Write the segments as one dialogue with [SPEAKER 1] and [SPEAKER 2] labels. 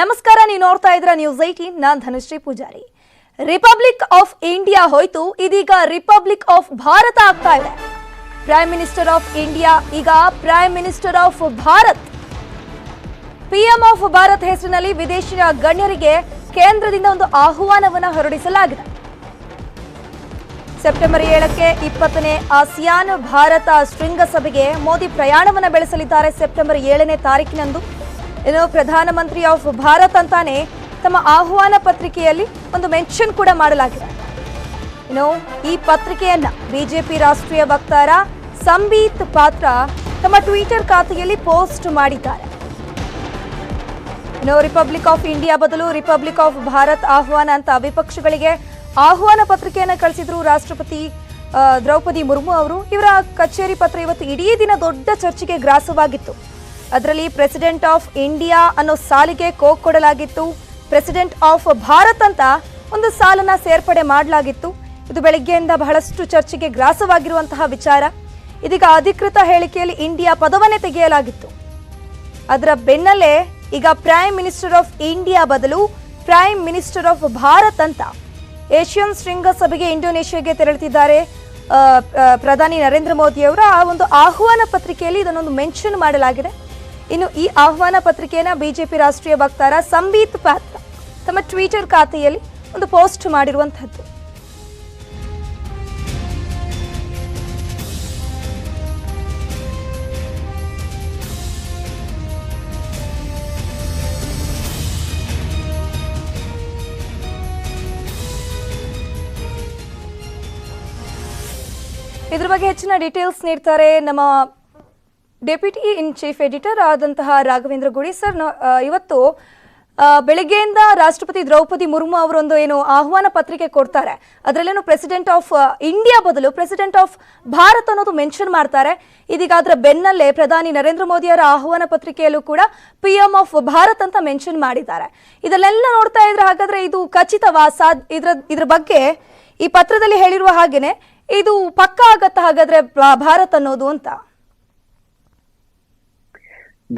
[SPEAKER 1] ನಮಸ್ಕಾರ, ನೀವು ನೋಡ್ತಾ ಇದ್ರ ನ್ಯೂಸ್ 18. ನಾನು Dhanashree Poojari. Republic of India ಹೋಯ್ತು, ಇದೀಗ ರಿಪಬ್ಲಿಕ್ ಆಫ್ ಭಾರತ ಆಗ್ತಾ ಇದೆ. ಪ್ರೈಮ್ ಮಿನಿಸ್ಟರ್ ಆಫ್ ಇಂಡಿಯಾ ಈಗ prime minister of Bharat. PM of Bharat ಹೆಸರಿನಲ್ಲಿ ವಿದೇಶಿ ಗಣ್ಯರಿಗೆ ಕೇಂದ್ರದಿಂದ ಒಂದು ಆಹ್ವಾನವನ್ನು ಹೊರಡಿಸಲಾಗಿದೆ. ಸೆಪ್ಟೆಂಬರ್ 7ಕ್ಕೆ 20ನೇ ಆಸಿಯಾನ್ ಭಾರತ ಶೃಂಗಸಭೆಗೆ ಮೋದಿ ಪ್ರಯಾಣವನ್ನು ಬೆಳೆಸಲಿದ್ದಾರೆ. ಸೆಪ್ಟೆಂಬರ್ 7ನೇ ತಾರೀಕಿನಂದು ಇನ್ನು ಪ್ರಧಾನಮಂತ್ರಿ ಆಫ್ ಭಾರತ್ ಅಂತಾನೆ ತಮ್ಮ ಆಹ್ವಾನ ಪತ್ರಿಕೆಯಲ್ಲಿ ಒಂದು ಮೆನ್ಷನ್ ಕೂಡ ಮಾಡಲಾಗಿದೆ. ಇನ್ನು ಈ ಪತ್ರಿಕೆಯನ್ನ ಬಿಜೆಪಿ ರಾಷ್ಟ್ರೀಯ ವಕ್ತಾರ ಸಂಬೀತ್ ಪಾತ್ರ ತಮ್ಮ ಟ್ವಿಟರ್ ಖಾತೆಯಲ್ಲಿ ಪೋಸ್ಟ್ ಮಾಡಿದ್ದಾರೆ. ಇನ್ನು ರಿಪಬ್ಲಿಕ್ ಆಫ್ ಇಂಡಿಯಾ ಬದಲು ರಿಪಬ್ಲಿಕ್ ಆಫ್ ಭಾರತ್ ಆಹ್ವಾನ ಅಂತ ವಿಪಕ್ಷಗಳಿಗೆ ಆಹ್ವಾನ ಪತ್ರಿಕೆಯನ್ನು ಕಳಿಸಿದ್ರು ರಾಷ್ಟ್ರಪತಿ ದ್ರೌಪದಿ ಮುರ್ಮು ಅವರು. ಇವರ ಕಚೇರಿ ಪತ್ರ ಇವತ್ತು ಇಡೀ ದಿನ ದೊಡ್ಡ ಚರ್ಚೆಗೆ ಗ್ರಾಸವಾಗಿತ್ತು. ಅದರಲ್ಲಿ ಪ್ರೆಸಿಡೆಂಟ್ ಆಫ್ ಇಂಡಿಯಾ ಅನ್ನೋ ಸಾಲಿಗೆ ಕೋಕ್ ಕೊಡಲಾಗಿತ್ತು. ಪ್ರೆಸಿಡೆಂಟ್ ಆಫ್ ಭಾರತ್ ಅಂತ ಒಂದು ಸಾಲನ್ನ ಸೇರ್ಪಡೆ ಮಾಡಲಾಗಿತ್ತು. ಇದು ಬೆಳಗ್ಗೆಯಿಂದ ಬಹಳಷ್ಟು ಚರ್ಚೆಗೆ ಗ್ರಾಸವಾಗಿರುವಂತಹ ವಿಚಾರ. ಇದೀಗ ಅಧಿಕೃತ ಹೇಳಿಕೆಯಲ್ಲಿ ಇಂಡಿಯಾ ಪದವನ್ನೇ ತೆಗೆಯಲಾಗಿತ್ತು. ಅದರ ಬೆನ್ನಲ್ಲೇ ಈಗ ಪ್ರೈಮ್ ಮಿನಿಸ್ಟರ್ ಆಫ್ ಇಂಡಿಯಾ ಬದಲು ಪ್ರೈಮ್ ಮಿನಿಸ್ಟರ್ ಆಫ್ ಭಾರತ್ ಅಂತ ಏಷ್ಯನ್ ಶೃಂಗಸಭೆಗೆ ಇಂಡೋನೇಷ್ಯಾಗೆ ತೆರಳುತ್ತಿದ್ದಾರೆ ಪ್ರಧಾನಿ ನರೇಂದ್ರ ಮೋದಿ ಅವರ ಆ ಒಂದು ಆಹ್ವಾನ ಪತ್ರಿಕೆಯಲ್ಲಿ ಇದನ್ನೊಂದು ಮೆನ್ಷನ್ ಮಾಡಲಾಗಿದೆ. ಇನ್ನು ಈ ಆಹ್ವಾನ ಪತ್ರಿಕೆಯನ್ನ ಬಿಜೆಪಿ ರಾಷ್ಟ್ರೀಯ ವಕ್ತಾರ ಸಂಬೀತ್ ಪಾತ್ರ ತಮ್ಮ ಟ್ವಿಟರ್ ಖಾತೆಯಲ್ಲಿ ಒಂದು ಪೋಸ್ಟ್ ಮಾಡಿರುವಂತಹದ್ದು. ಇದ್ರ ಬಗ್ಗೆ ಹೆಚ್ಚಿನ ಡೀಟೇಲ್ಸ್ ನೀಡ್ತಾರೆ ನಮ್ಮ ಡೆಪ್ಯೂಟಿ ಇನ್ ಚೀಫ್ ಎಡಿಟರ್ ಆದಂತಹ ರಾಘವೇಂದ್ರ ಗುಡಿ ಸರ್. ಇವತ್ತು ಬೆಳಗ್ಗೆಯಿಂದ ರಾಷ್ಟ್ರಪತಿ ದ್ರೌಪದಿ ಮುರ್ಮು ಅವರೊಂದು ಏನು ಆಹ್ವಾನ ಪತ್ರಿಕೆ ಕೊಡ್ತಾರೆ, ಅದರಲ್ಲೇನು ಪ್ರೆಸಿಡೆಂಟ್ ಆಫ್ ಇಂಡಿಯಾ ಬದಲು ಪ್ರೆಸಿಡೆಂಟ್ ಆಫ್ ಭಾರತ್ ಅನ್ನೋದು ಮೆನ್ಷನ್ ಮಾಡ್ತಾರೆ. ಇದೀಗ ಅದರ ಬೆನ್ನಲ್ಲೇ ಪ್ರಧಾನಿ ನರೇಂದ್ರ ಮೋದಿ ಅವರ ಆಹ್ವಾನ ಪತ್ರಿಕೆಯಲ್ಲೂ ಕೂಡ ಪಿಎಂ ಆಫ್ ಭಾರತ್ ಅಂತ ಮೆನ್ಷನ್ ಮಾಡಿದ್ದಾರೆ. ಇದನ್ನೆಲ್ಲ ನೋಡ್ತಾ ಇದ್ರೆ ಹಾಗಾದ್ರೆ ಇದು ಖಚಿತವಾ? ಇದ್ರ ಬಗ್ಗೆ ಈ ಪತ್ರದಲ್ಲಿ ಹೇಳಿರುವ ಹಾಗೇನೆ ಇದು ಪಕ್ಕಾ ಆಗತ್ತಾ ಹಾಗಾದ್ರೆ ಭಾರತ್ ಅನ್ನೋದು ಅಂತ?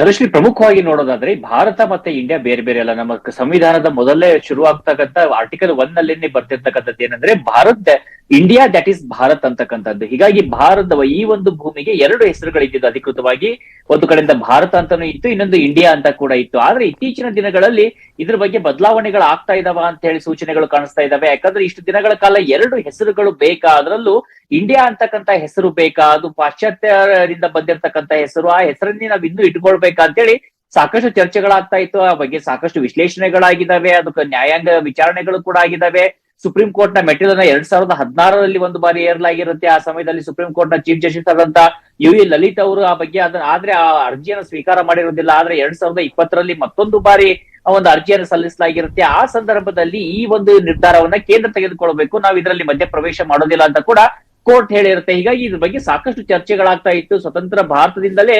[SPEAKER 2] ಧನಶ್ರೀ, ಪ್ರಮುಖವಾಗಿ ನೋಡೋದಾದ್ರೆ ಭಾರತ ಮತ್ತೆ ಇಂಡಿಯಾ ಬೇರೆ ಬೇರೆ ಅಲ್ಲ. ನಮ್ಮ ಸಂವಿಧಾನದ ಮೊದಲೇ ಶುರು ಆಗ್ತಕ್ಕಂಥ ಆರ್ಟಿಕಲ್ 1 ನಲ್ಲಿ ಬರ್ತಿರ್ತಕ್ಕಂಥದ್ದು ಏನಂದ್ರೆ Bharat India that is Bharat ಅಂತಕ್ಕಂಥದ್ದು. ಹೀಗಾಗಿ ಭಾರತ ಈ ಒಂದು ಭೂಮಿಗೆ 2 ಹೆಸರುಗಳಿದ್ದು ಅಧಿಕೃತವಾಗಿ. ಒಂದು ಕಡೆಯಿಂದ ಭಾರತ ಅಂತಾನೂ ಇತ್ತು, ಇನ್ನೊಂದು ಇಂಡಿಯಾ ಅಂತ ಕೂಡ ಇತ್ತು. ಆದ್ರೆ ಇತ್ತೀಚಿನ ದಿನಗಳಲ್ಲಿ ಇದ್ರ ಬಗ್ಗೆ ಬದಲಾವಣೆಗಳು ಆಗ್ತಾ ಇದಾವ ಅಂತ ಹೇಳಿ ಸೂಚನೆಗಳು ಕಾಣಿಸ್ತಾ ಇದಾವೆ. ಯಾಕಂದ್ರೆ ಇಷ್ಟು ದಿನಗಳ ಕಾಲ 2 ಹೆಸರುಗಳು ಬೇಕಾ, ಅದರಲ್ಲೂ ಇಂಡಿಯಾ ಅಂತಕ್ಕಂಥ ಹೆಸರು ಬೇಕಾ, ಅದು ಪಾಶ್ಚಾತ್ಯರಿಂದ ಬಂದಿರತಕ್ಕಂಥ ಹೆಸರು, ಆ ಹೆಸರನ್ನೇ ನಾವ್ ಇನ್ನೂ ಇಟ್ಕೊಳ್ಬೇಕಾ ಅಂತೇಳಿ ಸಾಕಷ್ಟು ಚರ್ಚೆಗಳಾಗ್ತಾ ಇತ್ತು. ಆ ಬಗ್ಗೆ ಸಾಕಷ್ಟು ವಿಶ್ಲೇಷಣೆಗಳಾಗಿದ್ದಾವೆ, ಅದಕ್ಕೆ ನ್ಯಾಯಾಂಗ ವಿಚಾರಣೆಗಳು ಕೂಡ ಆಗಿದ್ದಾವೆ. ಸುಪ್ರೀಂ ಕೋರ್ಟ್ ನ ಮೆಟ್ಟಿಲನ್ನ 2016ರಲ್ಲಿ ಒಂದು ಬಾರಿ ಏರಲಾಗಿರುತ್ತೆ. ಆ ಸಮಯದಲ್ಲಿ ಸುಪ್ರೀಂ ಕೋರ್ಟ್ ನ ಚೀಫ್ ಜಸ್ಟಿಸ್ ಆದಂತ UU ಲಲಿತ್ ಅವರು ಆ ಬಗ್ಗೆ ಆದ್ರೆ ಆ ಅರ್ಜಿಯನ್ನು ಸ್ವೀಕಾರ ಮಾಡಿರೋದಿಲ್ಲ. ಆದ್ರೆ 2020ರಲ್ಲಿ ಮತ್ತೊಂದು ಬಾರಿ ಒಂದು ಅರ್ಜಿಯನ್ನು ಸಲ್ಲಿಸಲಾಗಿರುತ್ತೆ. ಆ ಸಂದರ್ಭದಲ್ಲಿ ಈ ಒಂದು ನಿರ್ಧಾರವನ್ನ ಕೇಂದ್ರ ತೆಗೆದುಕೊಳ್ಬೇಕು, ನಾವು ಇದರಲ್ಲಿ ಮಧ್ಯ ಪ್ರವೇಶ ಮಾಡೋದಿಲ್ಲ ಅಂತ ಕೂಡ ಕೋರ್ಟ್ ಹೇಳಿರುತ್ತೆ. ಹೀಗಾಗಿ ಇದ್ರ ಬಗ್ಗೆ ಸಾಕಷ್ಟು ಚರ್ಚೆಗಳಾಗ್ತಾ ಇತ್ತು. ಸ್ವತಂತ್ರ ಭಾರತದಿಂದಲೇ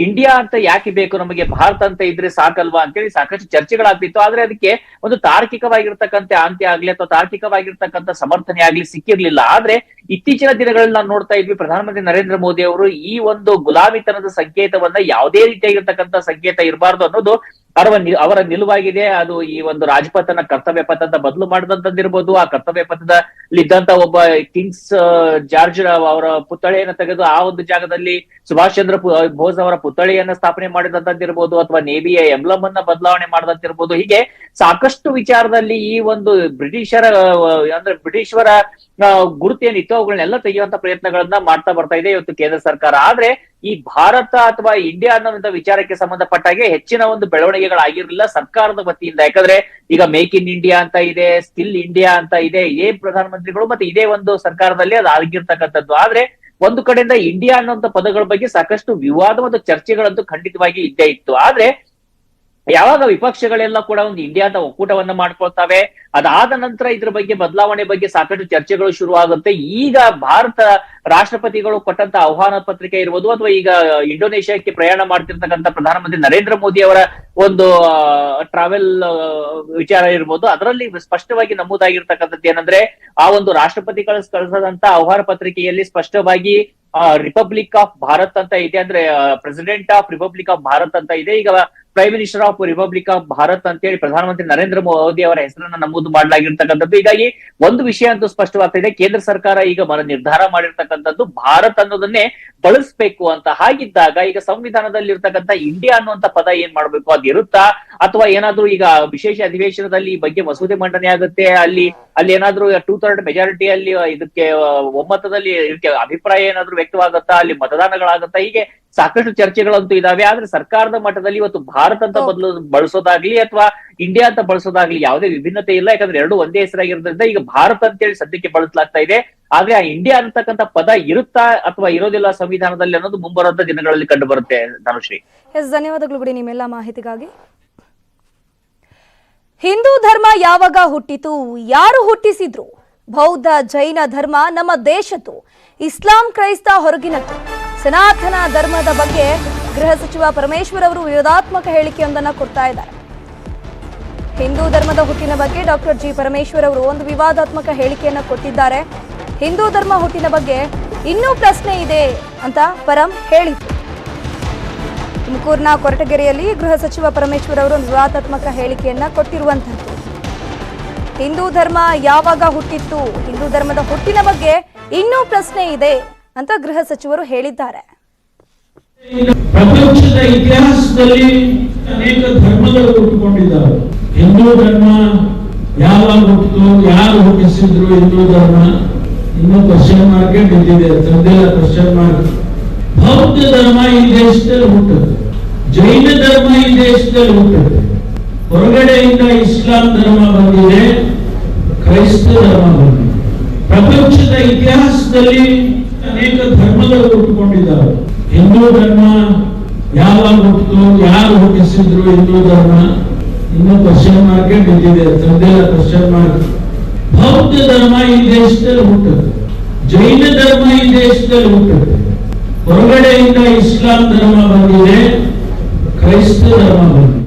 [SPEAKER 2] ಇಂಡಿಯಾ ಅಂತ ಯಾಕೆ ಬೇಕು, ನಮಗೆ ಭಾರತ ಅಂತ ಇದ್ರೆ ಸಾಕಲ್ವಾ ಅಂತೇಳಿ ಸಾಕಷ್ಟು ಚರ್ಚೆಗಳಾಗ್ತಿತ್ತು. ಆದ್ರೆ ಅದಕ್ಕೆ ಒಂದು ತಾರ್ಕಿಕವಾಗಿರ್ತಕ್ಕಂಥ ಅಂತ್ಯ ಆಗ್ಲಿ ಅಥವಾ ತಾರ್ಕಿಕವಾಗಿರ್ತಕ್ಕಂಥ ಸಮರ್ಥನೆ ಆಗ್ಲಿ ಸಿಕ್ಕಿರ್ಲಿಲ್ಲ. ಆದ್ರೆ ಇತ್ತೀಚಿನ ದಿನಗಳಲ್ಲಿ ನಾವು ನೋಡ್ತಾ ಇದ್ವಿ, ಪ್ರಧಾನಮಂತ್ರಿ ನರೇಂದ್ರ ಮೋದಿ ಅವರು ಈ ಒಂದು ಗುಲಾಮಿತನದ ಸಂಕೇತವನ್ನ ಯಾವುದೇ ರೀತಿಯಾಗಿರ್ತಕ್ಕಂಥ ಸಂಕೇತ ಇರಬಾರ್ದು ಅನ್ನೋದು ಅವರ ನಿಲುವಾಗಿದೆ. ಅದು ಈ ಒಂದು ರಾಜಪಥನ ಕರ್ತವ್ಯ ಪಥ ಅಂತ ಬದಲು ಮಾಡಿದಂತದ್ದಿರ್ಬೋದು. ಆ ಕರ್ತವ್ಯ ಪಥದಲ್ಲಿ ಇದ್ದಂತ ಒಬ್ಬ ಕಿಂಗ್ಸ್ ಜಾರ್ಜ್ ಅವರ ಪುತ್ಥಳಿಯನ್ನ ತೆಗೆದು ಆ ಒಂದು ಜಾಗದಲ್ಲಿ ಸುಭಾಷ್ ಚಂದ್ರ ಬೋಸ್ ಅವರ ಪುತ್ಥಳಿಯನ್ನ ಸ್ಥಾಪನೆ ಮಾಡಿದಂತದ್ದಿರ್ಬೋದು, ಅಥವಾ ನೇವಿಯ ಎಂಬ್ಲಮ್ ಅನ್ನ ಬದಲಾವಣೆ ಮಾಡಿದಂತಿರ್ಬೋದು. ಹೀಗೆ ಸಾಕಷ್ಟು ವಿಚಾರದಲ್ಲಿ ಈ ಒಂದು ಬ್ರಿಟಿಷರ ಗುರುತು ಏನಿತ್ತು ಅವುಗಳನ್ನೆಲ್ಲ ತೆಗೆಯುವಂತ ಪ್ರಯತ್ನಗಳನ್ನ ಮಾಡ್ತಾ ಬರ್ತಾ ಇದೆ ಇವತ್ತು ಕೇಂದ್ರ ಸರ್ಕಾರ. ಆದ್ರೆ ಈ ಭಾರತ ಅಥವಾ ಇಂಡಿಯಾ ಅನ್ನೋಂಥ ವಿಚಾರಕ್ಕೆ ಸಂಬಂಧಪಟ್ಟಾಗೆ ಹೆಚ್ಚಿನ ಒಂದು ಬೆಳವಣಿಗೆಗಳಾಗಿರ್ಲಿಲ್ಲ ಸರ್ಕಾರದ ವತಿಯಿಂದ. ಯಾಕಂದ್ರೆ ಈಗ ಮೇಕ್ ಇನ್ ಇಂಡಿಯಾ ಅಂತ ಇದೆ, ಸ್ಕಿಲ್ ಇಂಡಿಯಾ ಅಂತ ಇದೆ, ಇದೇ ಪ್ರಧಾನಮಂತ್ರಿಗಳು ಮತ್ತೆ ಇದೇ ಒಂದು ಸರ್ಕಾರದಲ್ಲಿ ಅದು ಆಗಿರ್ತಕ್ಕಂಥದ್ದು. ಆದ್ರೆ ಒಂದು ಕಡೆಯಿಂದ ಇಂಡಿಯಾ ಅನ್ನುವಂಥ ಪದಗಳ ಬಗ್ಗೆ ಸಾಕಷ್ಟು ವಿವಾದ ಮತ್ತು ಚರ್ಚೆಗಳಂತೂ ಖಂಡಿತವಾಗಿ ಇದ್ದೇ ಇತ್ತು. ಆದ್ರೆ ಯಾವಾಗ ವಿಪಕ್ಷಗಳೆಲ್ಲ ಕೂಡ ಒಂದು ಇಂಡಿಯಾ ಅಂತ ಒಕ್ಕೂಟವನ್ನ ಮಾಡ್ಕೊಳ್ತಾವೆ, ಅದಾದ ನಂತರ ಇದ್ರ ಬಗ್ಗೆ ಬದಲಾವಣೆ ಬಗ್ಗೆ ಸಾಕಷ್ಟು ಚರ್ಚೆಗಳು ಶುರು ಆಗುತ್ತೆ. ಈಗ ಭಾರತ ರಾಷ್ಟ್ರಪತಿಗಳು ಕೊಟ್ಟಂತ ಆಹ್ವಾನ ಪತ್ರಿಕೆ ಇರ್ಬೋದು, ಅಥವಾ ಈಗ ಇಂಡೋನೇಷ್ಯಾಕ್ಕೆ ಪ್ರಯಾಣ ಮಾಡ್ತಿರ್ತಕ್ಕಂಥ ಪ್ರಧಾನಮಂತ್ರಿ ನರೇಂದ್ರ ಮೋದಿ ಅವರ ಒಂದು ಟ್ರಾವೆಲ್ ವಿಚಾರ ಇರ್ಬೋದು, ಅದರಲ್ಲಿ ಸ್ಪಷ್ಟವಾಗಿ ನಮೂದಾಗಿರ್ತಕ್ಕಂಥದ್ದು ಏನಂದ್ರೆ ಆ ಒಂದು ರಾಷ್ಟ್ರಪತಿಗಳು ಕಳಿಸದಂತ ಆಹ್ವಾನ ಪತ್ರಿಕೆಯಲ್ಲಿ ಸ್ಪಷ್ಟವಾಗಿ ರಿಪಬ್ಲಿಕ್ ಆಫ್ ಭಾರತ್ ಅಂತ ಇದೆ, ಅಂದ್ರೆ president of republic of Bharat ಅಂತ ಇದೆ. ಈಗ prime minister of republic of Bharat ಅಂತೇಳಿ ಪ್ರಧಾನಮಂತ್ರಿ ನರೇಂದ್ರ ಮೋದಿ ಅವರ ಹೆಸರನ್ನ ನಮೂದು ಮಾಡಲಾಗಿರ್ತಕ್ಕಂಥದ್ದು. ಹೀಗಾಗಿ ಒಂದು ವಿಷಯ ಅಂತೂ ಸ್ಪಷ್ಟವಾಗ್ತಿದೆ, ಕೇಂದ್ರ ಸರ್ಕಾರ ಈಗ ನಿರ್ಧಾರ ಮಾಡಿರ್ತಕ್ಕಂಥದ್ದು ಭಾರತ್ ಅನ್ನೋದನ್ನೇ ಬಳಸಬೇಕು ಅಂತ. ಹಾಗಿದ್ದಾಗ ಈಗ ಸಂವಿಧಾನದಲ್ಲಿ ಇರ್ತಕ್ಕಂಥ ಇಂಡಿಯಾ ಅನ್ನುವಂತ ಪದ ಏನ್ ಮಾಡ್ಬೇಕು, ಅದು ಇರುತ್ತಾ ಅಥವಾ ಏನಾದ್ರೂ ಈಗ ವಿಶೇಷ ಅಧಿವೇಶನದಲ್ಲಿ ಈ ಬಗ್ಗೆ ಮಸೂದೆ ಮಂಡನೆ ಆಗುತ್ತೆ, ಅಲ್ಲಿ ಏನಾದ್ರೂ 2/3 ಮೆಜಾರಿಟಿಯಲ್ಲಿ ಇದಕ್ಕೆ ಒಮ್ಮತದಲ್ಲಿ ಇದಕ್ಕೆ ಅಭಿಪ್ರಾಯ ಏನಾದ್ರೂ ವ್ಯಕ್ತವಾಗುತ್ತಾ, ಅಲ್ಲಿ ಮತದಾನಗಳಾಗುತ್ತಾ, ಹೀಗೆ ಸಾಕಷ್ಟು ಚರ್ಚೆಗಳಂತೂ ಇದಾವೆ. ಆದ್ರೆ ಸರ್ಕಾರದ ಮಟ್ಟದಲ್ಲಿ ಇವತ್ತು ಭಾರತ ಅಂತ ಬಳಸೋದಾಗ್ಲಿ ಅಥವಾ ಇಂಡಿಯಾ ಅಂತ ಬಳಸೋದಾಗ್ಲಿ ಯಾವುದೇ ವಿಭಿನ್ನತೆ ಇಲ್ಲ. ಯಾಕಂದ್ರೆ ಎರಡು ಒಂದೇ ಹೆಸರಾಗಿರೋದ್ರಿಂದ ಈಗ ಭಾರತ ಅಂತೇಳಿ ಸದ್ಯಕ್ಕೆ ಬಳಸಲಾಗ್ತಾ ಇದೆ. ಆದ್ರೆ ಆ ಇಂಡಿಯಾ ಅಂತಕ್ಕಂಥ ಪದ ಇರುತ್ತಾ ಅಥವಾ ಇರೋದಿಲ್ಲ ಸಂವಿಧಾನದಲ್ಲಿ ಅನ್ನೋದು ಮುಂಬರುವಂತ ದಿನಗಳಲ್ಲಿ ಕಂಡು ಬರುತ್ತೆ. ಧನುಶ್ರೀ,
[SPEAKER 1] ಧನ್ಯವಾದಗಳು ಬಿಡಿ ನಿಮ್ಮೆಲ್ಲ ಮಾಹಿತಿಗಾಗಿ. ಹಿಂದೂ ಧರ್ಮ ಯಾವಾಗ ಹುಟ್ಟಿತು, ಯಾರು ಹುಟ್ಟಿಸಿದ್ರು? ಬೌದ್ಧ ಜೈನ ಧರ್ಮ ನಮ್ಮ ದೇಶದ್ದು, ಇಸ್ಲಾಂ ಕ್ರೈಸ್ತ ಹೊರಗಿನದ್ದು. ಸನಾತನ ಧರ್ಮದ ಬಗ್ಗೆ ಗೃಹ ಸಚಿವ ಪರಮೇಶ್ವರ್ ಅವರು ವಿರೋಧಾತ್ಮಕ ಹೇಳಿಕೆಯೊಂದನ್ನು ಕೊಡ್ತಾ ಇದ್ದಾರೆ. ಹಿಂದೂ ಧರ್ಮದ ಹುಟ್ಟಿನ ಬಗ್ಗೆ ಡಾಕ್ಟರ್ ಜಿ ಪರಮೇಶ್ವರ್ ಅವರು ಒಂದು ವಿವಾದಾತ್ಮಕ ಹೇಳಿಕೆಯನ್ನು ಕೊಟ್ಟಿದ್ದಾರೆ. ಹಿಂದೂ ಧರ್ಮ ಹುಟ್ಟಿನ ಬಗ್ಗೆ ಇನ್ನೂ ಪ್ರಶ್ನೆ ಇದೆ ಅಂತ ಪರಂ ಹೇಳಿದ್ರು. ತುಮಕೂರಿನ ಕೊರಟಗೆರೆಯಲ್ಲಿ ಗೃಹ ಸಚಿವ ಪರಮೇಶ್ವರ್ ಅವರು ಒಂದು ವಿವಾದಾತ್ಮಕ ಹೇಳಿಕೆಯನ್ನ ಕೊಟ್ಟಿರುವಂತದ್ದು. ಹಿಂದೂ ಧರ್ಮ ಯಾವಾಗ ಹುಟ್ಟಿತ್ತು, ಹಿಂದೂ ಧರ್ಮದ ಹುಟ್ಟಿನ ಬಗ್ಗೆ ಇನ್ನೂ ಪ್ರಶ್ನೆ ಇದೆ ಅಂತ ಗೃಹ ಸಚಿವರು ಹೇಳಿದ್ದಾರೆ.
[SPEAKER 3] ಪ್ರಪಂಚದ ಇತಿಹಾಸದಲ್ಲಿ ಅನೇಕ ಧರ್ಮಗಳು ಹುಟ್ಟುಕೊಂಡಿದ್ದಾವೆ. ಹಿಂದೂ ಧರ್ಮ ಯಾವಾಗ ಹುಟ್ಟಿತು, ಯಾರು ಹುಟ್ಟಿಸಿದ್ರು ಹಿಂದೂ ಧರ್ಮ ಇನ್ನೂ ಕ್ವಶನ್ ಮಾರ್ಕ್ ಬಿದ್ದಿದೆ, ತಂದೆಲ್ಲ ಕ್ವಶನ್ ಮಾರ್ಕ್. ಬೌದ್ಧ ಧರ್ಮ ಈ ದೇಶದಲ್ಲಿ ಹುಟ್ಟುತ್ತೆ, ಜೈನ ಧರ್ಮ ಈ ದೇಶದಲ್ಲಿ ಹುಟ್ಟುತ್ತೆ, ಹೊರಗಡೆಯಿಂದ ಇಸ್ಲಾಂ ಧರ್ಮ ಬಂದಿದೆ, ಕ್ರೈಸ್ತ ಧರ್ಮ ಬಂದಿದೆ. ಪ್ರಪಂಚದ ಇತಿಹಾಸದಲ್ಲಿ ಅನೇಕ ಧರ್ಮಗಳು ಹುಟ್ಟುಕೊಂಡಿದ್ದಾವೆ. ಹಿಂದೂ ಧರ್ಮ ಯಾವಾಗ ಹುಟ್ಟಿತು, ಯಾರು ಹುಟ್ಟಿಸಿದ್ರು ಹಿಂದೂ ಧರ್ಮ ಇನ್ನೂ ಕ್ವಶನ್ ಮಾರ್ಕ್ ಬಿದ್ದಿದೆ, ತಂದೆಲ್ಲ ಕ್ವಶನ್ ಮಾರ್ಕ್. ಬೌದ್ಧ ಧರ್ಮ ಈ ದೇಶದಲ್ಲಿ ಹುಟ್ಟುತ್ತೆ, ಜೈನ ಧರ್ಮ ಈ ದೇಶದಲ್ಲಿ ಹುಟ್ಟುತ್ತೆ, ಹೊರಗಡೆಯಿಂದ ಇಸ್ಲಾಂ ಧರ್ಮ ಬಂದಿದೆ, ಕ್ರೈಸ್ತ ಧರ್ಮ ಬಂದಿದೆ.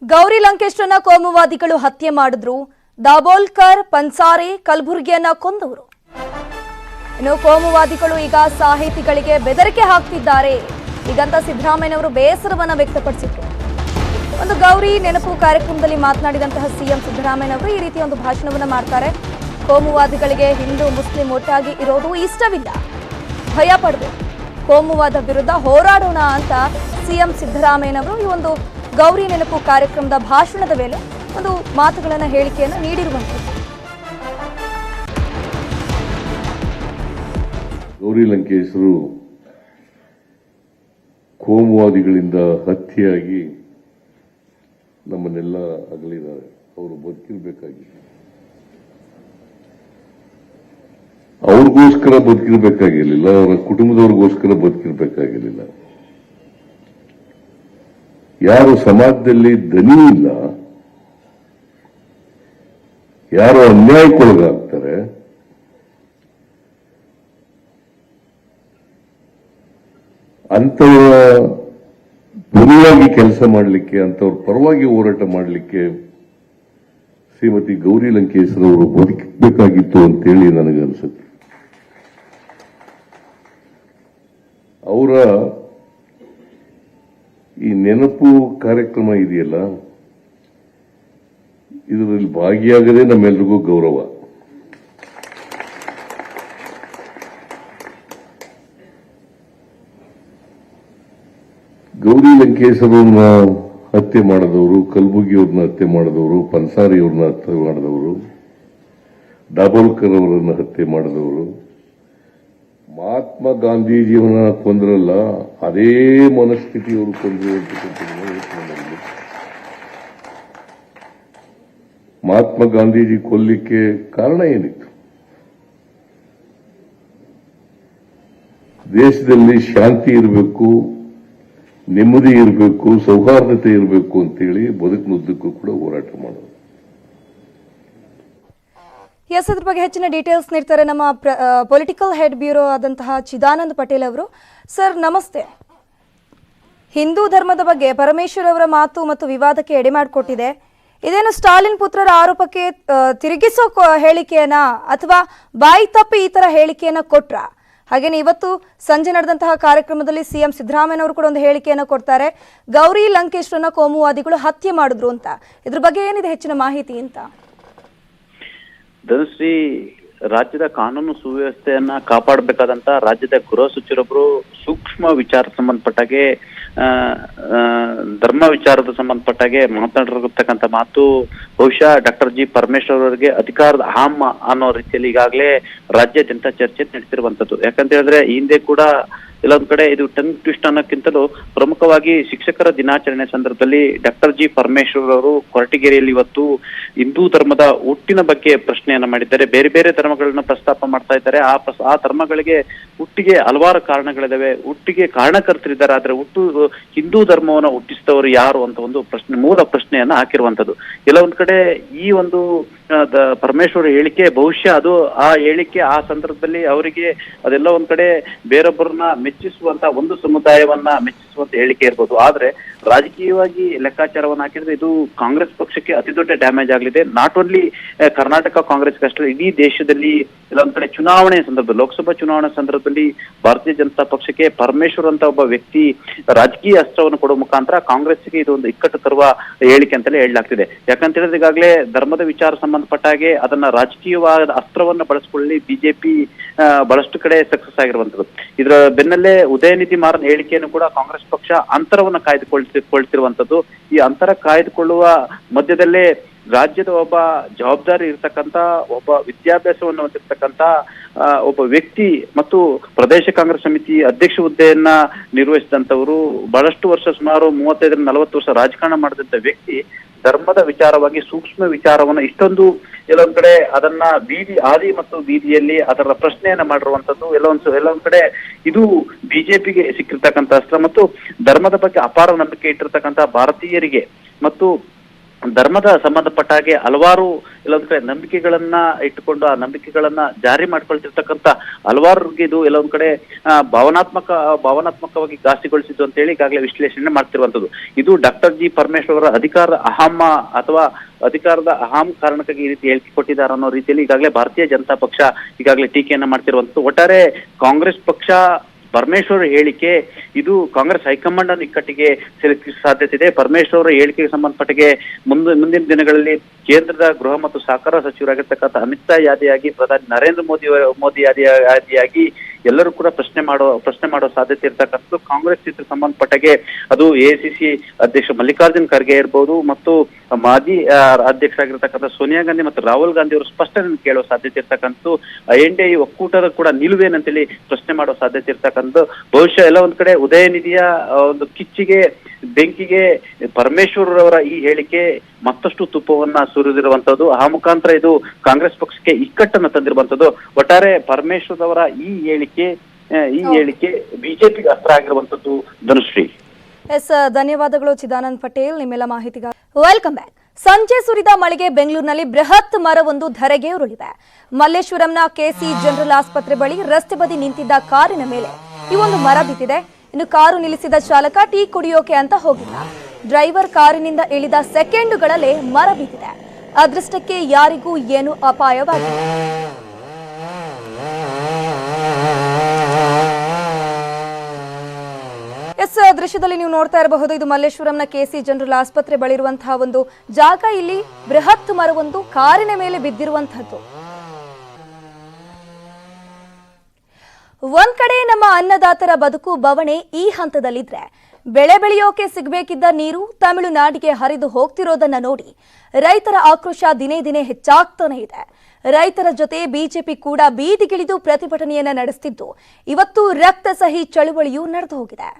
[SPEAKER 1] ಗೌರಿ ಲಂಕೇಶ್ರನ್ನ ಕೋಮುವಾದಿಗಳು ಹತ್ಯೆ ಮಾಡಿದ್ರು. ದಾಬೋಲ್ಕರ್, ಪನ್ಸಾರೆ, ಕಲಬುರ್ಗಿಯನ್ನ ಕೊಂದವರು. ಇನ್ನು ಕೋಮುವಾದಿಗಳು ಈಗ ಸಾಹಿತಿಗಳಿಗೆ ಬೆದರಿಕೆ ಹಾಕ್ತಿದ್ದಾರೆ ಈಗಂತ ಸಿದ್ದರಾಮಯ್ಯನವರು ಬೇಸರವನ್ನ ವ್ಯಕ್ತಪಡಿಸಿದ್ರು. ಒಂದು ಗೌರಿ ನೆನಪು ಕಾರ್ಯಕ್ರಮದಲ್ಲಿ ಮಾತನಾಡಿದಂತಹ ಸಿಎಂ ಸಿದ್ದರಾಮಯ್ಯನವರು ಈ ರೀತಿಯ ಒಂದು ಭಾಷಣವನ್ನ ಮಾಡ್ತಾರೆ. ಕೋಮುವಾದಿಗಳಿಗೆ ಹಿಂದೂ ಮುಸ್ಲಿಂ ಒಟ್ಟಾಗಿ ಇರೋದು ಇಷ್ಟವಿಲ್ಲ, ಭಯ ಪಡಬೇಕು, ಕೋಮುವಾದ ವಿರುದ್ಧ ಹೋರಾಡೋಣ ಅಂತ ಸಿಎಂ ಸಿದ್ದರಾಮಯ್ಯನವರು ಈ ಒಂದು ಗೌರಿ ನೆನಪು ಕಾರ್ಯಕ್ರಮದ ಭಾಷಣದ ವೇಳೆ ಒಂದು ಮಾತುಗಳನ್ನ ಹೇಳಿಕೆಯನ್ನು ನೀಡಿರುವಂಥದ್ದು.
[SPEAKER 4] ಗೌರಿ ಲಂಕೇಶರು ಕೋಮುವಾದಿಗಳಿಂದ ಹತ್ಯೆಯಾಗಿ ನಮ್ಮನ್ನೆಲ್ಲ ಅಗಲಿದ್ದಾರೆ. ಅವರು ಬದುಕಿರ್ಬೇಕಾಗಿತ್ತು, ಅವ್ರಿಗೋಸ್ಕರ ಬದುಕಿರ್ಬೇಕಾಗಿರ್ಲಿಲ್ಲ, ಅವರ ಕುಟುಂಬದವ್ರಿಗೋಸ್ಕರ ಬದುಕಿರ್ಬೇಕಾಗಿರ್ಲಿಲ್ಲ. ಯಾರು ಸಮಾಜದಲ್ಲಿ ದನಿ ಇಲ್ಲ, ಯಾರು ಅನ್ಯಾಯಕ್ಕೊಳಗಾಗ್ತಾರೆ, ಅಂತವರ ಪರವಾಗಿ ಕೆಲಸ ಮಾಡಲಿಕ್ಕೆ, ಅಂತವ್ರ ಪರವಾಗಿ ಹೋರಾಟ ಮಾಡಲಿಕ್ಕೆ ಶ್ರೀಮತಿ ಗೌರಿ ಲಂಕೇಶ್ರವರು ಬದುಕಬೇಕಾಗಿತ್ತು ಅಂತೇಳಿ ನನಗನ್ಸುತ್ತೆ. ಅವರ ಈ ನೆನಪು ಕಾರ್ಯಕ್ರಮ ಇದೆಯಲ್ಲ, ಇದರಲ್ಲಿ ಭಾಗಿಯಾಗದೆ ನಮ್ಮೆಲ್ರಿಗೂ ಗೌರವ. ಗೌರಿ ಲಂಕೇಶ್ವರನ್ನ ಹತ್ಯೆ ಮಾಡಿದವರು, ಕಲಬುರ್ಗಿಯವ್ರನ್ನ ಹತ್ಯೆ ಮಾಡಿದವರು, ಪನ್ಸಾರಿಯವ್ರನ್ನ ಹತ್ಯೆ ಮಾಡಿದವರು, ಡಾಬೋಲ್ಕರ್ ಅವರನ್ನ ಹತ್ಯೆ ಮಾಡಿದವರು, ಮಹಾತ್ಮ ಗಾಂಧೀಜಿಯವನ್ನ ಕೊಂದ್ರಲ್ಲ, ಅದೇ ಮನಸ್ಥಿತಿಯವರು ಕೊಂದ್ರು ಅಂತಕ್ಕಂಥದ್ದು. ಮಹಾತ್ಮ ಗಾಂಧೀಜಿ ಕೊಲ್ಲಿಕ್ಕೆ ಕಾರಣ ಏನಿತ್ತು? ದೇಶದಲ್ಲಿ ಶಾಂತಿ ಇರಬೇಕು, ನೆಮ್ಮದಿ ಇರಬೇಕು, ಸೌಹಾರ್ದತೆ ಇರಬೇಕು ಅಂತೇಳಿ ಬದುಕಿನುದ್ದಕ್ಕೂ ಕೂಡ ಹೋರಾಟ ಮಾಡೋದು.
[SPEAKER 1] ಎಸ್, ಅದ್ರ ಬಗ್ಗೆ ಹೆಚ್ಚಿನ ಡೀಟೇಲ್ಸ್ ನೀಡ್ತಾರೆ ನಮ್ಮ ಪೊಲಿಟಿಕಲ್ ಹೆಡ್ ಬ್ಯೂರೋ ಆದಂತಹ ಚಿದಾನಂದ್ ಪಟೇಲ್ ಅವರು. ಸರ್ ನಮಸ್ತೆ. ಹಿಂದೂ ಧರ್ಮದ ಬಗ್ಗೆ ಪರಮೇಶ್ವರ್ ಅವರ ಮಾತು ಮತ್ತು ವಿವಾದಕ್ಕೆ ಎಡೆಮಾಡಿಕೊಟ್ಟಿದೆ. ಇದೇನು ಸ್ಟಾಲಿನ್ ಪುತ್ರರ ಆರೋಪಕ್ಕೆ ತಿರುಗಿಸೋ ಹೇಳಿಕೆಯನ್ನ ಅಥವಾ ಬಾಯಿ ತಪ್ಪಿ ಈ ತರ ಹೇಳಿಕೆಯನ್ನ ಕೊಟ್ರ? ಹಾಗೇನೆ ಇವತ್ತು ಸಂಜೆ ನಡೆದಂತಹ ಕಾರ್ಯಕ್ರಮದಲ್ಲಿ ಸಿಎಂ ಸಿದ್ದರಾಮಯ್ಯನವರು ಕೂಡ ಒಂದು ಹೇಳಿಕೆಯನ್ನು ಕೊಡ್ತಾರೆ. ಗೌರಿ ಲಂಕೇಶ್ವರನ ಕೋಮುವಾದಿಗಳು ಹತ್ಯೆ ಮಾಡಿದ್ರು ಅಂತ. ಇದ್ರ ಬಗ್ಗೆ ಏನಿದೆ ಹೆಚ್ಚಿನ ಮಾಹಿತಿ ಅಂತ?
[SPEAKER 5] ಧನುಶ್ರೀ, ರಾಜ್ಯದ ಕಾನೂನು ಸುವ್ಯವಸ್ಥೆಯನ್ನ ಕಾಪಾಡಬೇಕಾದಂತ ರಾಜ್ಯದ ಗೃಹ ಸಚಿವರೊಬ್ಬರು ಸೂಕ್ಷ್ಮ ವಿಚಾರ ಸಂಬಂಧಪಟ್ಟಾಗೆ ಧರ್ಮ ವಿಚಾರದ ಸಂಬಂಧಪಟ್ಟಾಗೆ ಮಾತನಾಡಿರ್ತಕ್ಕಂಥ ಮಾತು ಬಹುಶಃ ಡಾಕ್ಟರ್ ಜಿ ಪರಮೇಶ್ವರ್ ಅವರಿಗೆ ಅಧಿಕಾರದ ಅಹಂ ಅನ್ನೋ ರೀತಿಯಲ್ಲಿ ಈಗಾಗಲೇ ರಾಜ್ಯಾದ್ಯಂತ ಚರ್ಚೆ ನಡೆಸಿರುವಂತದ್ದು. ಯಾಕಂತ ಹೇಳಿದ್ರೆ ಈ ಹಿಂದೆ ಕೂಡ ಕೆಲವೊಂದ್ ಕಡೆ ಇದು ಟಂಗ್ ಟ್ವಿಸ್ಟ್ ಅನ್ನೋಕ್ಕಿಂತಲೂ ಪ್ರಮುಖವಾಗಿ ಶಿಕ್ಷಕರ ದಿನಾಚರಣೆ ಸಂದರ್ಭದಲ್ಲಿ ಡಾಕ್ಟರ್ ಜಿ ಪರಮೇಶ್ವರ್ ಅವರು ಕೊರಟಗೆರೆಯಲ್ಲಿ ಇವತ್ತು ಹಿಂದೂ ಧರ್ಮದ ಹುಟ್ಟಿನ ಬಗ್ಗೆ ಪ್ರಶ್ನೆಯನ್ನ ಮಾಡಿದ್ದಾರೆ. ಬೇರೆ ಬೇರೆ ಧರ್ಮಗಳನ್ನ ಪ್ರಸ್ತಾಪ ಮಾಡ್ತಾ ಇದ್ದಾರೆ. ಆ ಧರ್ಮಗಳಿಗೆ ಹುಟ್ಟಿಗೆ ಹಲವಾರು ಕಾರಣಗಳಿದಾವೆ, ಹುಟ್ಟಿಗೆ ಕಾರಣಕರ್ತರಿದ್ದಾರೆ. ಆದ್ರೆ ಹಿಂದೂ ಧರ್ಮವನ್ನ ಹುಟ್ಟಿಸಿದವರು ಯಾರು ಅಂತ ಒಂದು ಪ್ರಶ್ನೆ, ಮೂಲ ಪ್ರಶ್ನೆಯನ್ನ ಹಾಕಿರುವಂತದ್ದು. ಕೆಲವೊಂದ್ ಕಡೆ ಈ ಒಂದು ಪರಮೇಶ್ವರ್ ಹೇಳಿಕೆ ಬಹುಶಃ ಅದು ಆ ಹೇಳಿಕೆ ಆ ಸಂದರ್ಭದಲ್ಲಿ ಅವರಿಗೆ ಅದೆಲ್ಲ ಒಂದ್ ಕಡೆ ಬೇರೊಬ್ಬರನ್ನ ಮೆಚ್ಚಿಸುವಂತ, ಒಂದು ಸಮುದಾಯವನ್ನ ಮೆಚ್ಚಿಸುವಂತ ಹೇಳಿಕೆ ಇರ್ಬೋದು. ಆದ್ರೆ ರಾಜಕೀಯವಾಗಿ ಲೆಕ್ಕಾಚಾರವನ್ನ ಹಾಕಿದ್ರೆ ಇದು ಕಾಂಗ್ರೆಸ್ ಪಕ್ಷಕ್ಕೆ ಅತಿ ದೊಡ್ಡ ಡ್ಯಾಮೇಜ್ ಆಗಲಿದೆ. ನಾಟ್ ಓನ್ಲಿ ಕರ್ನಾಟಕ ಕಾಂಗ್ರೆಸ್ ಅಷ್ಟೇ, ಇಡೀ ದೇಶದಲ್ಲಿ ಕೆಲವೊಂದ್ ಕಡೆ ಚುನಾವಣೆ ಸಂದರ್ಭದಲ್ಲಿ, ಲೋಕಸಭಾ ಚುನಾವಣೆ ಸಂದರ್ಭದಲ್ಲಿ ಭಾರತೀಯ ಜನತಾ ಪಕ್ಷಕ್ಕೆ ಪರಮೇಶ್ವರ್ ಅಂತ ಒಬ್ಬ ವ್ಯಕ್ತಿ ರಾಜಕೀಯ ಅಸ್ತ್ರವನ್ನು ಕೊಡುವ ಮುಖಾಂತರ ಕಾಂಗ್ರೆಸ್ಗೆ ಇದು ಒಂದು ಇಕ್ಕಟ್ಟು ತರುವ ಹೇಳಿಕೆ ಅಂತಲೇ ಹೇಳಲಾಗ್ತಿದೆ. ಯಾಕಂತ ಹೇಳಿದ್ರೆ ಈಗಾಗಲೇ ಧರ್ಮದ ವಿಚಾರ ಸಂಬಂಧಪಟ್ಟಾಗೆ ಅದನ್ನ ರಾಜಕೀಯವಾದ ಅಸ್ತ್ರವನ್ನ ಬಳಸಿಕೊಳ್ಳಿ ಬಿಜೆಪಿ ಬಹಳಷ್ಟು ಕಡೆ ಸಕ್ಸಸ್ ಆಗಿರುವಂತದ್ದು. ಇದರ ಬೆನ್ನಲ್ಲೇ ಉದಯನಿಧಿ ಮಾರನ್ ಹೇಳಿಕೆಯನ್ನು ಕೂಡ ಕಾಂಗ್ರೆಸ್ ಪಕ್ಷ ಅಂತರವನ್ನ ಕಾಯ್ದುಕೊಳ್ತಿರುವಂತದ್ದು. ಈ ಅಂತರ ಕಾಯ್ದುಕೊಳ್ಳುವ ಮಧ್ಯದಲ್ಲೇ ರಾಜ್ಯದ ಒಬ್ಬ ಜವಾಬ್ದಾರಿ ಇರ್ತಕ್ಕಂತ, ಒಬ್ಬ ವಿದ್ಯಾಭ್ಯಾಸವನ್ನು ಹೊಂದಿರ್ತಕ್ಕಂತ ಒಬ್ಬ ವ್ಯಕ್ತಿ ಮತ್ತು ಪ್ರದೇಶ ಕಾಂಗ್ರೆಸ್ ಸಮಿತಿ ಅಧ್ಯಕ್ಷ ಹುದ್ದೆಯನ್ನ ನಿರ್ವಹಿಸಿದಂತವರು, ಬಹಳಷ್ಟು ವರ್ಷ ಸುಮಾರು 35-40 ವರ್ಷ ರಾಜಕಾರಣ ಮಾಡಿದಂತ ವ್ಯಕ್ತಿ ಧರ್ಮದ ವಿಚಾರವಾಗಿ ಸೂಕ್ಷ್ಮ ವಿಚಾರವನ್ನ ಇಷ್ಟೊಂದು ಎಲ್ಲೊಂದ್ ಕಡೆ ಅದನ್ನ ಆದಿ ಮತ್ತು ಬೀದಿಯಲ್ಲಿ ಅದರ ಪ್ರಶ್ನೆಯನ್ನ ಮಾಡಿರುವಂತದ್ದು ಎಲ್ಲೊಂದ್ ಕಡೆ ಇದು ಬಿಜೆಪಿಗೆ ಸಿಕ್ಕಿರ್ತಕ್ಕಂಥ ಅಸ್ತ್ರ ಮತ್ತು ಧರ್ಮದ ಬಗ್ಗೆ ಅಪಾರ ನಂಬಿಕೆ ಇಟ್ಟಿರ್ತಕ್ಕಂಥ ಭಾರತೀಯರಿಗೆ ಮತ್ತು ಧರ್ಮದ ಸಂಬಂಧಪಟ್ಟ ಹಾಗೆ ಹಲವಾರು ಎಲ್ಲೊಂದ್ ಕಡೆ ನಂಬಿಕೆಗಳನ್ನ ಇಟ್ಟುಕೊಂಡು ಆ ನಂಬಿಕೆಗಳನ್ನ ಜಾರಿ ಮಾಡ್ಕೊಳ್ತಿರ್ತಕ್ಕಂಥ ಹಲವಾರಿಗೆ ಇದು ಎಲ್ಲೊಂದ್ ಕಡೆ ಭಾವನಾತ್ಮಕವಾಗಿ ಘಾಸಿಗೊಳಿಸಿದ್ದು ಅಂತ ಹೇಳಿ ಈಗಾಗಲೇ ವಿಶ್ಲೇಷಣೆ ಮಾಡ್ತಿರುವಂತದ್ದು. ಇದು ಡಾಕ್ಟರ್ ಜಿ ಪರಮೇಶ್ವರ್ ಅವರ ಅಧಿಕಾರದ ಅಹಂ ಕಾರಣಕ್ಕಾಗಿ ಈ ರೀತಿ ಹೇಳಿಕೆ ಕೊಟ್ಟಿದ್ದಾರೆ ಅನ್ನೋ ರೀತಿಯಲ್ಲಿ ಈಗಾಗಲೇ ಭಾರತೀಯ ಜನತಾ ಪಕ್ಷ ಈಗಾಗಲೇ ಟೀಕೆಯನ್ನ ಮಾಡ್ತಿರುವಂತದ್ದು. ಒಟ್ಟಾರೆ ಕಾಂಗ್ರೆಸ್ ಪಕ್ಷ ಪರಮೇಶ್ವರ್ ಹೇಳಿಕೆ ಇದು ಕಾಂಗ್ರೆಸ್ ಹೈಕಮಾಂಡ್ ಅನ್ನು ಇಕ್ಕಟ್ಟಿಗೆ ಸಿಲುಕಿಸುವ ಸಾಧ್ಯತೆ ಇದೆ. ಪರಮೇಶ್ವರ್ ಅವರ ಹೇಳಿಕೆಗೆ ಸಂಬಂಧಪಟ್ಟಿಗೆ ಮುಂದಿನ ದಿನಗಳಲ್ಲಿ ಕೇಂದ್ರದ ಗೃಹ ಮತ್ತು ಸಹಕಾರ ಸಚಿವರಾಗಿರ್ತಕ್ಕಂಥ ಅಮಿತ್ ಶಾ ಯಾದಿಯಾಗಿ, ಪ್ರಧಾನಿ ನರೇಂದ್ರ ಮೋದಿ ಯಾದಿಯಾಗಿ ಎಲ್ಲರೂ ಕೂಡ ಪ್ರಶ್ನೆ ಮಾಡೋ ಸಾಧ್ಯತೆ ಇರ್ತಕ್ಕಂಥದ್ದು. ಕಾಂಗ್ರೆಸ್ ಇದಕ್ಕೆ ಸಂಬಂಧಪಟ್ಟಾಗೆ ಅದು ಎಐಸಿಸಿ ಅಧ್ಯಕ್ಷ ಮಲ್ಲಿಕಾರ್ಜುನ್ ಖರ್ಗೆ ಇರ್ಬೋದು ಮತ್ತು ಮಾಜಿ ಅಧ್ಯಕ್ಷರಾಗಿರ್ತಕ್ಕಂಥ ಸೋನಿಯಾ ಗಾಂಧಿ ಮತ್ತು ರಾಹುಲ್ ಗಾಂಧಿ ಅವರು ಸ್ಪಷ್ಟನೆ ಕೇಳುವ ಸಾಧ್ಯತೆ ಇರ್ತಕ್ಕಂಥದ್ದು. NDA ಒಕ್ಕೂಟದ ಕೂಡ ನಿಲುವೇನಂತೇಳಿ ಪ್ರಶ್ನೆ ಮಾಡೋ ಸಾಧ್ಯತೆ ಇರ್ತಕ್ಕಂಥದ್ದು. ಬಹುಶಃ ಎಲ್ಲ ಒಂದ್ ಕಡೆ ಉದಯನಿಧಿಯ ಒಂದು ಕಿಚ್ಚಿಗೆ ಬೆಂಕಿಗೆ ಪರಮೇಶ್ವರ್ ಅವರ ಈ ಹೇಳಿಕೆ ಮತ್ತಷ್ಟು ತುಪ್ಪವನ್ನ ಸುರಿದಿರುವಂತದ್ದು. ಆ ಮುಖಾಂತರ ಇದು ಕಾಂಗ್ರೆಸ್ ಪಕ್ಷಕ್ಕೆ ಇಕ್ಕಟ್ಟನ್ನು ತಂದಿರುವಂತದ್ದು. ಒಟ್ಟಾರೆ ಪರಮೇಶ್ವರ್ ಅವರ ಈ ಹೇಳಿಕೆ ಬಿಜೆಪಿಗೆ ಅಸ್ತ್ರ ಆಗಿರುವಂತದ್ದು. ಧನುಶ್ರೀ,
[SPEAKER 1] ಎಸ್, ಧನ್ಯವಾದಗಳು ಚಿದಾನಂದ್ ಪಟೇಲ್ ನಿಮ್ಮೆಲ್ಲ ಮಾಹಿತಿಗಾಗಿ. Welcome back. ಸಂಜೆ ಸುರಿದ ಮಳೆಗೆ ಬೆಂಗಳೂರಿನಲ್ಲಿ ಬೃಹತ್ ಮರವೊಂದು ಧರೆಗೆ ಉರುಳಿದೆ. ಮಲ್ಲೇಶ್ವರಂನ ಕೆಸಿ ಜನರಲ್ ಆಸ್ಪತ್ರೆ ಬಳಿ ರಸ್ತೆ ಬದಿ ನಿಂತಿದ್ದ ಕಾರಿನ ಮೇಲೆ ಈ ಒಂದು ಮರ ಬಿದ್ದಿದೆ. ಇನ್ನು ಕಾರು ನಿಲ್ಲಿಸಿದ ಚಾಲಕ ಟೀ ಕುಡಿಯೋಕೆ ಅಂತ ಹೋಗಿದ್ದ. ಡ್ರೈವರ್ ಕಾರಿನಿಂದ ಇಳಿದ ಸೆಕೆಂಡುಗಳಲ್ಲೇ ಮರ ಬಿದ್ದಿದೆ. ಅದೃಷ್ಟಕ್ಕೆ ಯಾರಿಗೂ ಏನು ಅಪಾಯವಾಗಿಲ್ಲ. ಎಸ್, ದೃಶ್ಯದಲ್ಲಿ ನೀವು ನೋಡ್ತಾ ಇರಬಹುದು, ಇದು ಮಲ್ಲೇಶ್ವರಂನ ಕೆಸಿ ಜನರಲ್ ಆಸ್ಪತ್ರೆ ಬಳಿ ಇರುವಂತಹ ಒಂದು ಜಾಗ. ಇಲ್ಲಿ ಬೃಹತ್ ಮರವೊಂದು ಕಾರಿನ ಮೇಲೆ ಬಿದ್ದಿರುವಂತಹದ್ದು. ಒಂದ್ ಕಡೆ ನಮ್ಮ ಅನ್ನದಾತರ ಬದುಕು ಬವಣೆ ಈ ಹಂತದಲ್ಲಿದ್ರೆ, ಬೆಳೆ ಬೆಳೆಯೋಕೆ ಸಿಗಬೇಕಿದ್ದ ನೀರು ತಮಿಳುನಾಡಿಗೆ ಹರಿದು ಹೋಗ್ತಿರೋದನ್ನ ನೋಡಿ ರೈತರ ಆಕ್ರೋಶ ದಿನೇ ದಿನೇ ಹೆಚ್ಚಾಗ್ತಾನೆ ಇದೆ. ರೈತರ ಜೊತೆ ಬಿಜೆಪಿ ಕೂಡ ಬೀದಿಗಿಳಿದು ಪ್ರತಿಭಟನೆಯನ್ನ ನಡೆಸುತ್ತಿದ್ದು, ಇವತ್ತು ರಕ್ತ ಸಹಿ ಚಳುವಳಿಯೂ ನಡೆದು ಹೋಗಿದೆ.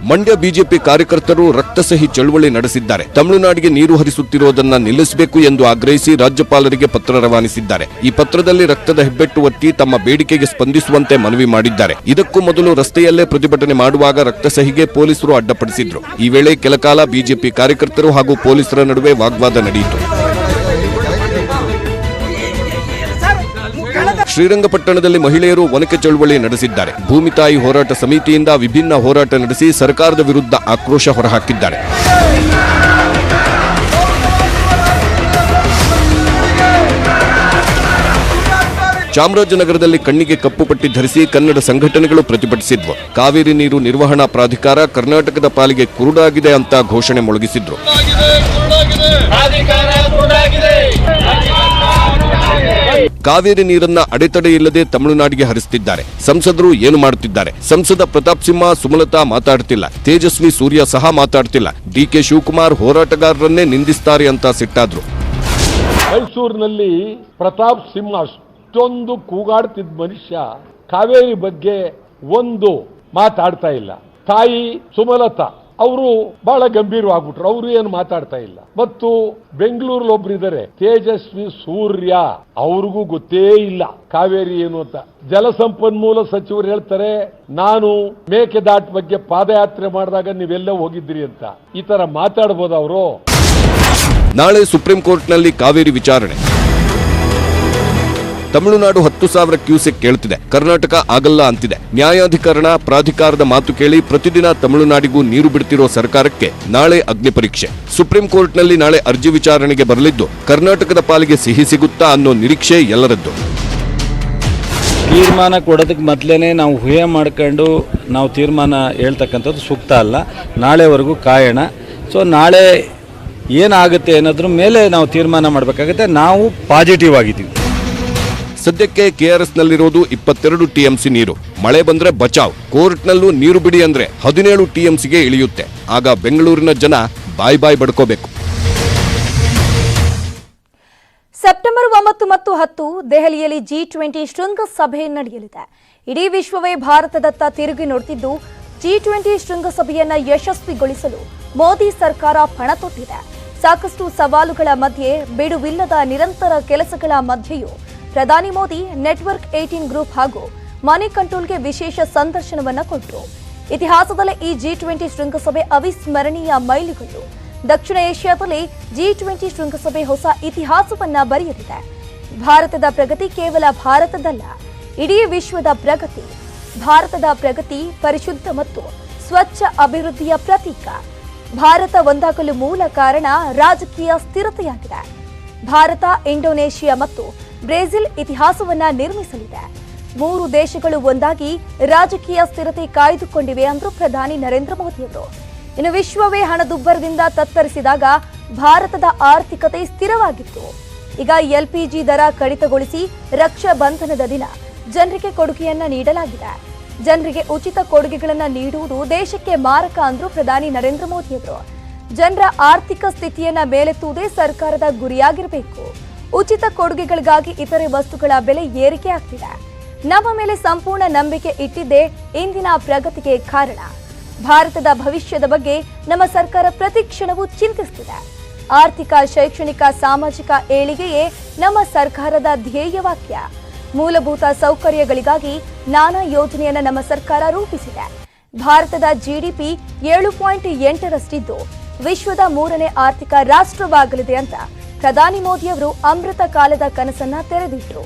[SPEAKER 6] ಮಂಡ್ಯ ಬಿಜೆಪಿ ಕಾರ್ಯಕರ್ತರು ರಕ್ತಸಹಿ ಚಳವಳಿ ನಡೆಸಿದ್ದಾರೆ. ತಮಿಳುನಾಡಿಗೆ ನೀರು ಹರಿಸುತ್ತಿರುವುದನ್ನು ನಿಲ್ಲಿಸಬೇಕು ಎಂದು ಆಗ್ರಹಿಸಿ ರಾಜ್ಯಪಾಲರಿಗೆ ಪತ್ರ ರವಾನಿಸಿದ್ದಾರೆ. ಈ ಪತ್ರದಲ್ಲಿ ರಕ್ತದ ಹೆಬ್ಬೆಟ್ಟು ಒತ್ತಿ ತಮ್ಮ ಬೇಡಿಕೆಗೆ ಸ್ಪಂದಿಸುವಂತೆ ಮನವಿ ಮಾಡಿದ್ದಾರೆ. ಇದಕ್ಕೂ ಮೊದಲು ರಸ್ತೆಯಲ್ಲೇ ಪ್ರತಿಭಟನೆ ಮಾಡುವಾಗ ರಕ್ತಸಹಿಗೆ ಪೊಲೀಸರು ಅಡ್ಡಪಡಿಸಿದ್ರು. ಈ ವೇಳೆ ಕೆಲಕಾಲ ಬಿಜೆಪಿ ಕಾರ್ಯಕರ್ತರು ಹಾಗೂ ಪೊಲೀಸರ ನಡುವೆ ವಾಗ್ವಾದ ನಡೆಯಿತು. ಶ್ರೀರಂಗಪಟ್ಟಣದಲ್ಲಿ ಮಹಿಳೆಯರು ಒನಕೆ ಚಳವಳಿ ನಡೆಸಿದ್ದಾರೆ. ಭೂಮಿ ತಾಯಿ ಹೋರಾಟ ಸಮಿತಿಯಿಂದ ವಿಭಿನ್ನ ಹೋರಾಟ ನಡೆಸಿ ಸರ್ಕಾರದ ವಿರುದ್ಧ ಆಕ್ರೋಶ ಹೊರಹಾಕಿದ್ದಾರೆ. ಚಾಮರಾಜನಗರದಲ್ಲಿ ಕಣ್ಣಿಗೆ ಕಪ್ಪು ಪಟ್ಟಿ ಧರಿಸಿ ಕನ್ನಡ ಸಂಘಟನೆಗಳು ಪ್ರತಿಭಟಿಸಿದ್ವು. ಕಾವೇರಿ ನೀರು ನಿರ್ವಹಣಾ ಪ್ರಾಧಿಕಾರ ಕರ್ನಾಟಕದ ಪಾಲಿಗೆ ಕುರುಡಾಗಿದೆ ಅಂತ ಘೋಷಣೆ ಮೊಳಗಿಸಿದ್ರು. ಕಾವೇರಿ ನೀರನ್ನ ಅಡೆತಡೆ ಇಲ್ಲದೆ ತಮಿಳುನಾಡಿಗೆ ಹರಿಸುತ್ತಿದ್ದಾರೆ. ಸಂಸದರು ಏನು ಮಾಡುತ್ತಿದ್ದಾರೆ? ಸಂಸದ ಪ್ರತಾಪ್ ಸಿಂಹ, ಸುಮಲತಾ ಮಾತಾಡ್ತಿಲ್ಲ. ತೇಜಸ್ವಿ ಸೂರ್ಯ ಸಹ ಮಾತಾಡ್ತಿಲ್ಲ. ಡಿಕೆ ಶಿವಕುಮಾರ್ ಹೋರಾಟಗಾರರನ್ನೇ ನಿಂದಿಸ್ತಾರೆ ಅಂತ ಸಿಟ್ಟಾದ್ರು.
[SPEAKER 7] ಮೈಸೂರಿನಲ್ಲಿ ಪ್ರತಾಪ್ ಸಿಂಹ ಅಷ್ಟೊಂದು ಕೂಗಾಡ್ತಿದ್ದ ಮನುಷ್ಯ ಕಾವೇರಿ ಬಗ್ಗೆ ಒಂದು ಮಾತಾಡ್ತಾ ಇಲ್ಲ. ತಾಯಿ ಸುಮಲತಾ ಅವರು ಬಹಳ ಗಂಭೀರವಾಗ್ಬಿಟ್ರು, ಅವರು ಏನು ಮಾತಾಡ್ತಾ ಇಲ್ಲ. ಮತ್ತು ಬೆಂಗಳೂರಲ್ಲಿ ಒಬ್ರಿದ್ದಾರೆ ತೇಜಸ್ವಿ ಸೂರ್ಯ, ಅವ್ರಿಗೂ ಗೊತ್ತೇ ಇಲ್ಲ ಕಾವೇರಿ ಏನು ಅಂತ. ಜಲಸಂಪನ್ಮೂಲ ಸಚಿವರು ಹೇಳ್ತಾರೆ, ನಾನು ಮೇಕೆದಾಟು ಬಗ್ಗೆ ಪಾದಯಾತ್ರೆ ಮಾಡಿದಾಗ ನೀವೆಲ್ಲ ಹೋಗಿದ್ರಿ ಅಂತ. ಈ ತರ ಮಾತಾಡಬಹುದು ಅವರು?
[SPEAKER 6] ನಾಳೆ ಸುಪ್ರೀಂ ಕೋರ್ಟ್ನಲ್ಲಿ ಕಾವೇರಿ ವಿಚಾರಣೆ. ತಮಿಳುನಾಡು 10,000 ಕ್ಯೂಸೆಕ್ ಕೇಳ್ತಿದೆ, ಕರ್ನಾಟಕ ಆಗಲ್ಲ ಅಂತಿದೆ. ನ್ಯಾಯಾಧಿಕರಣ ಪ್ರಾಧಿಕಾರದ ಮಾತು ಕೇಳಿ ಪ್ರತಿದಿನ ತಮಿಳುನಾಡಿಗೂ ನೀರು ಬಿಡ್ತಿರೋ ಸರ್ಕಾರಕ್ಕೆ ನಾಳೆ ಅಗ್ನಿ ಪರೀಕ್ಷೆ. ಸುಪ್ರೀಂ ಕೋರ್ಟ್ನಲ್ಲಿ ನಾಳೆ ಅರ್ಜಿ ವಿಚಾರಣೆಗೆ ಬರಲಿದ್ದು, ಕರ್ನಾಟಕದ ಪಾಲಿಗೆ ಸಿಹಿ ಸಿಗುತ್ತಾ ಅನ್ನೋ ನಿರೀಕ್ಷೆ ಎಲ್ಲರದ್ದು.
[SPEAKER 8] ತೀರ್ಮಾನ ಕೊಡೋದಕ್ಕೆ ಮೊದಲೇನೆ ನಾವು ಊಹೆ ಮಾಡ್ಕೊಂಡು ನಾವು ತೀರ್ಮಾನ ಹೇಳ್ತಕ್ಕಂಥದ್ದು ಸೂಕ್ತ ಅಲ್ಲ. ನಾಳೆವರೆಗೂ ಕಾಯೋಣ. ಸೊ ನಾಳೆ ಏನಾಗುತ್ತೆ ಅನ್ನೋದ್ರ ಮೇಲೆ ನಾವು ತೀರ್ಮಾನ ಮಾಡಬೇಕಾಗುತ್ತೆ. ನಾವು ಪಾಸಿಟಿವ್ ಆಗಿದ್ದೀವಿ.
[SPEAKER 6] ಸದ್ಯಕ್ಕೆ ಕೆಆರ್ಎಸ್ನಲ್ಲಿರೋದು 22 ಟಿಎಂಸಿ ನೀರು. ಮಳೆ ಬಂದ್ರೆ ಬಚಾವ್. ಕೋರ್ಟ್ನಲ್ಲೂ ನೀರು ಬಿಡಿ ಅಂದ್ರೆ 17 ಟಿಎಂಸಿಗೆ ಇಳಿಯುತ್ತೆ. ಆಗ ಬೆಂಗಳೂರಿನ ಜನ ಬಾಯ್ ಬಡ್ಕೋಬೇಕು.
[SPEAKER 1] ಸೆಪ್ಟೆಂಬರ್ 9 ಮತ್ತು 10 ದೆಹಲಿಯಲ್ಲಿ G20 ಶೃಂಗಸಭೆ ನಡೆಯಲಿದೆ. ಇಡೀ ವಿಶ್ವವೇ ಭಾರತದತ್ತ ತಿರುಗಿ ನೋಡುತ್ತಿದ್ದು, G20 ಶೃಂಗಸಭೆಯನ್ನ ಯಶಸ್ವಿಗೊಳಿಸಲು ಮೋದಿ ಸರ್ಕಾರ ಪಣ ತೊಟ್ಟಿದೆ. ಸಾಕಷ್ಟು ಸವಾಲುಗಳ ಮಧ್ಯೆ, ಬಿಡುವಿಲ್ಲದ ನಿರಂತರ ಕೆಲಸಗಳ ಮಧ್ಯೆಯೂ ಪ್ರಧಾನಿ ಮೋದಿ ನೆಟ್ವರ್ಕ್ 18 ಗ್ರೂಪ್ ಹಾಗೂ ಮನಿ ಕಂಟ್ರೋಲ್ಗೆ ವಿಶೇಷ ಸಂದರ್ಶನವನ್ನ ಕೊಟ್ಟರು. ಇತಿಹಾಸದಲ್ಲೇ ಈ G20 ಶೃಂಗಸಭೆ ಅವಿಸ್ಮರಣೀಯ ಮೈಲಿಗಲ್ಲು. ದಕ್ಷಿಣ ಏಷ್ಯಾದಲ್ಲಿ G20 ಶೃಂಗಸಭೆ ಹೊಸ ಇತಿಹಾಸವನ್ನ ಬರೆಯಲಿದೆ. ಭಾರತದ ಪ್ರಗತಿ ಕೇವಲ ಭಾರತದಲ್ಲ, ಇಡೀ ವಿಶ್ವದ ಪ್ರಗತಿ. ಭಾರತದ ಪ್ರಗತಿ ಪರಿಶುದ್ಧ ಮತ್ತು ಸ್ವಚ್ಛ ಅಭಿವೃದ್ಧಿಯ ಪ್ರತೀಕ. ಭಾರತ ಒಂದಾಗಲು ಮೂಲ ಕಾರಣ ರಾಜಕೀಯ ಸ್ಥಿರತೆಯಾಗಿದೆ. ಭಾರತ, ಇಂಡೋನೇಷಿಯಾ ಮತ್ತು ಬ್ರೆಜಿಲ್ ಇತಿಹಾಸವನ್ನ ನಿರ್ಮಿಸಲಿದೆ. 3 ದೇಶಗಳು ಒಂದಾಗಿ ರಾಜಕೀಯ ಸ್ಥಿರತೆ ಕಾಯ್ದುಕೊಂಡಿವೆ ಅಂದ್ರು ಪ್ರಧಾನಿ ನರೇಂದ್ರ ಮೋದಿ ಅವರು. ಇನ್ನು ವಿಶ್ವವೇ ಹಣದುಬ್ಬರದಿಂದ ತತ್ತರಿಸಿದಾಗ ಭಾರತದ ಆರ್ಥಿಕತೆ ಸ್ಥಿರವಾಗಿತ್ತು. ಈಗ LPG ದರ ಕಡಿತಗೊಳಿಸಿ ರಕ್ಷಾ ಬಂಧನದ ದಿನ ಜನರಿಗೆ ಕೊಡುಗೆಯನ್ನ ನೀಡಲಾಗಿದೆ. ಜನರಿಗೆ ಉಚಿತ ಕೊಡುಗೆಗಳನ್ನು ನೀಡುವುದು ದೇಶಕ್ಕೆ ಮಾರಕ ಅಂದ್ರು ಪ್ರಧಾನಿ ನರೇಂದ್ರ ಮೋದಿ ಅವರು. ಜನರ ಆರ್ಥಿಕ ಸ್ಥಿತಿಯನ್ನ ಮೇಲೆತ್ತುವುದೇ ಸರ್ಕಾರದ ಗುರಿಯಾಗಿರಬೇಕು. ಉಚಿತ ಕೊಡುಗೆಗಳಿಗಾಗಿ ಇತರೆ ವಸ್ತುಗಳ ಬೆಲೆ ಏರಿಕೆ ಆಗ್ತಿದೆ. ನಮ್ಮ ಮೇಲೆ ಸಂಪೂರ್ಣ ನಂಬಿಕೆ ಇಟ್ಟಿದ್ದೇ ಇಂದಿನ ಪ್ರಗತಿಗೆ ಕಾರಣ. ಭಾರತದ ಭವಿಷ್ಯದ ಬಗ್ಗೆ ನಮ್ಮ ಸರ್ಕಾರ ಪ್ರತಿ ಕ್ಷಣವೂ ಚಿಂತಿಸುತ್ತಿದೆ. ಆರ್ಥಿಕ, ಶೈಕ್ಷಣಿಕ, ಸಾಮಾಜಿಕ ಏಳಿಗೆಯೇ ನಮ್ಮ ಸರ್ಕಾರದ ಧ್ಯೇಯವಾಕ್ಯ. ಮೂಲಭೂತ ಸೌಕರ್ಯಗಳಿಗಾಗಿ ನಾನಾ ಯೋಜನೆಯನ್ನು ನಮ್ಮ ಸರ್ಕಾರ ರೂಪಿಸಿದೆ. ಭಾರತದ GDP 7.8ರಷ್ಟಿದ್ದು ವಿಶ್ವದ 3ನೇ ಆರ್ಥಿಕ ರಾಷ್ಟ್ರವಾಗಲಿದೆ ಅಂತ ಪ್ರಧಾನಿ ಮೋದಿ ಅವರು ಅಮೃತ ಕಾಲದ ಕನಸನ್ನ ತೆರೆದಿಟ್ಟರು.